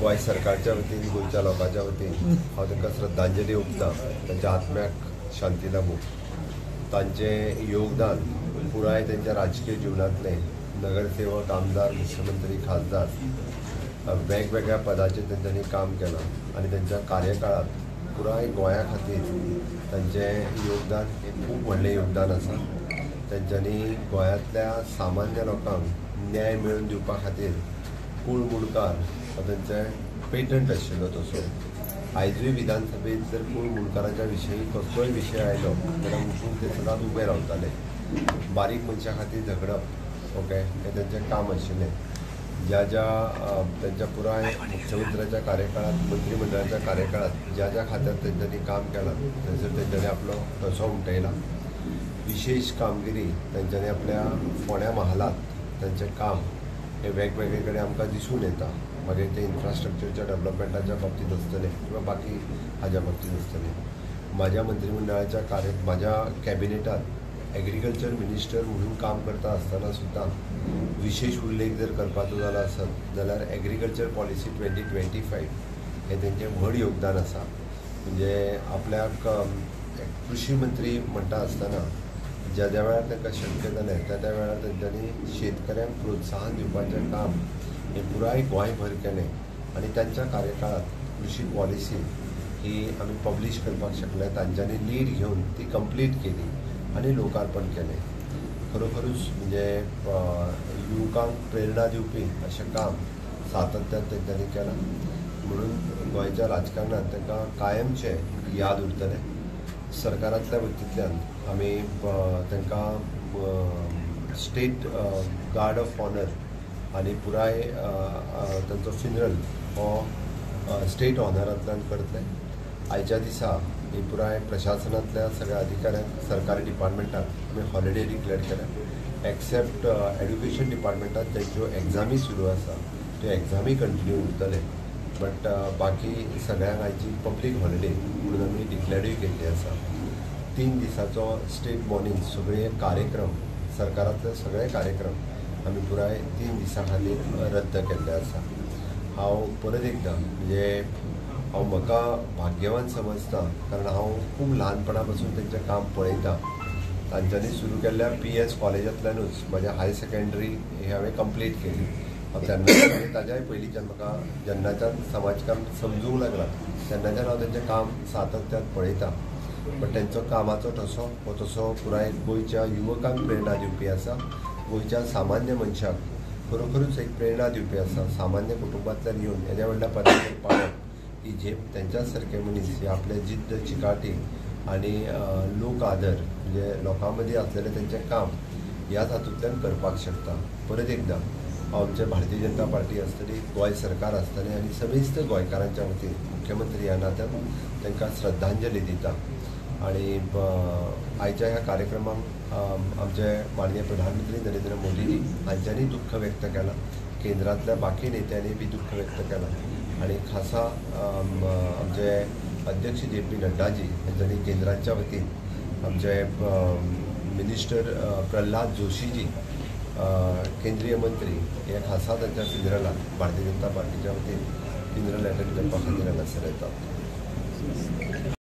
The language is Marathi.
गोंय सरकारच्या वतीन गोंयच्या लोकांच्या वतीन हांव तांकां श्रद्धांजली ओंपता तांच्या आत्म्याक शांती लाभूं। तांचें योगदान पुराय तांच्या राजकीय जिवनांतले नगरसेवक आमदार मुख्यमंत्री खासदार वेगवेगळ्या पदाचेर तांच्यांनी काम केलां आनी तांच्या कार्यकाळांत पुराय गोंया खातीर तांचें योगदान एक खूब व्हडलें योगदान आसा। तांच्यांनी गोंयांतल्या सामान्य लोकांक न्याय मेळोवन दिवपा खातीर कूळ मुणकार हो तांचें पेटंट आशिल्लो तसो। आयजूय विधानसभेत जर कूळ मुणकाराच्या विशयी कसलोय विशय आयलो जाल्यार मुखार ते सदांच उबे रावताले। बारीक मनशा खातीर झगडप ओके हें तांचें काम आशिल्लें। ज्या त्यांच्या पुराय मुख्यमंत्र्याच्या कार्यकाळात मंत्रिमंडळाच्या कार्यकाळात ज्या खात्यात तांच्यांनी काम केलां थंयसर तांच्यांनी आपलो ठसो उमटयला। विशेष कामगिरी तांच्यांनी आपल्या फोंड्या महालांत तांचें काम हे वेगवेगळे कडेन आमकां दिसून येता। मागीर ते इन्फ्रास्ट्रक्चरच्या डेव्हलपमेंटाच्या बाबतींत आसतलें किंवा बाकी हाज्या बाबतींत आसतलें। म्हाज्या मंत्रिमंडळाच्या म्हाज्या कॅबिनेटांत एग्रीकल्चर मिनिस्टर म्हणून काम करता आसतना सुद्दां विशेष उल्लेख जर करपाचो जालो आसत जाल्यार एग्रीकल्चर पॉलिसी 2025 हें तेंचें व्हड योगदान आसा। म्हणजे आपल्याक कृषी मंत्री म्हणटा आसतना ज्या वेळार तांकां शक्य जालें त्या वेळार तांच्यांनी शेतकऱ्यांक प्रोत्साहन दिवपाचें काम हें पुराय गोंयभर केलें आनी तांच्या कार्यकाळांत कृषी पॉलिसी ही आमी पब्लीश करपाक शकले। तांच्यांनी लीड घेवन ती कंप्लीट केली आनी लोकार्पण केलें। खरोखरूच म्हणजे युवकांक प्रेरणा दिवपी अशें काम सातत्यान तांच्यांनी केलां म्हणून गोंयच्या राजकारणांत तांकां कायमचे याद उरतलें। सरकारांतल्या वतींतल्यान आमी तांकां स्टेट गार्ड ऑफ ऑनर आनी पुराय तांचो फिनरल हो स्टेट ऑनरांतल्यान करतले। आयच्या दिसा ही पुराय प्रशासनांतल्या सगळ्या अधिकाऱ्यांक सरकारी डिपार्टमेंटाक आमी हॉलिडे डिक्लेअर केल्या एक्सेप्ट एड्युकेशन डिपार्टमेंटात तांच्यो एग्जामी सुरू आसा त्यो एग्जामी कंटिन्यू उरतले बट बाकी सगळ्यांक आयची पब्लीक हॉलिडे म्हणून आमी डिक्लेअरूय केल्ली आसा। 3 दिसाचो स्टेट मॉर्निंग सगळे कार्यक्रम सरकारांतले सगळे कार्यक्रम आमी पुराय 3 दिसां खातीर रद्द केल्ले आसा। हांव परत एकदां म्हणजे हांव म्हाका भाग्यवान समजता कारण हांव खूब ल्हानपणा पासून तेंचें काम पळयता। तांच्यांनी सुरू केल्ल्या PS कॉलेजांतल्यानूच म्हाज्या हायर सेकंडरी ही हांवें कंप्लीट केली। हांव तेन्ना ताज्याय पयलींच्यान म्हाका जेन्नाच्यान समाजकाम समजूंक लागला तेन्नाच्यान हांव तेंचें काम सातत्यान पळयता। बट तेंचो कामाचो ठसो हो तसो पुराय गोंयच्या युवकांक प्रेरणा दिवपी आसा। गोंयच्या सामान्य मनशाक खरोखरूच एक प्रेरणा दिवपी आसा। सामान्य कुटुंबांतल्यान येवन येद्या व्हडल्या पदाचेर पावप ही झेप तेंच्या सारके मनीस हे आपले जिद्द चिकाटी आनी लोक आदर म्हणजे लोकां मदीं आसलेलें तेंचें काम ह्याच हातूंतल्यान करपाक शकता। परत एकदां हांव आमचे भारतीय जनता पार्टी आसतली गोंय सरकार आसतलें आनी समेस्त गोंयकारांच्या वतीन मुख्यमंत्री ह्या नात्यान तांकां श्रद्धांजली दिता। आनी आयच्या ह्या कार्यक्रमाक आमचे माननीय प्रधानमंत्री नरेंद्र मोदीजी हांच्यांनी दुख्ख व्यक्त केलां। केंद्रांतल्या बाकी नेत्यांनी बी दुख्ख व्यक्त केलां आनी खासा आमचे अध्यक्ष JP नड्डाजी हांच्यांनी केंद्राच्या वतीन आमचे मिनिस्टर प्रल्हाद जोशीजी केंद्रीय मंत्री हे खासा तांच्या फिनरलाक भारतीय जनता पार्टीच्या वतीन फिनरल अटेंड करपा खातीर हांगासर येतात।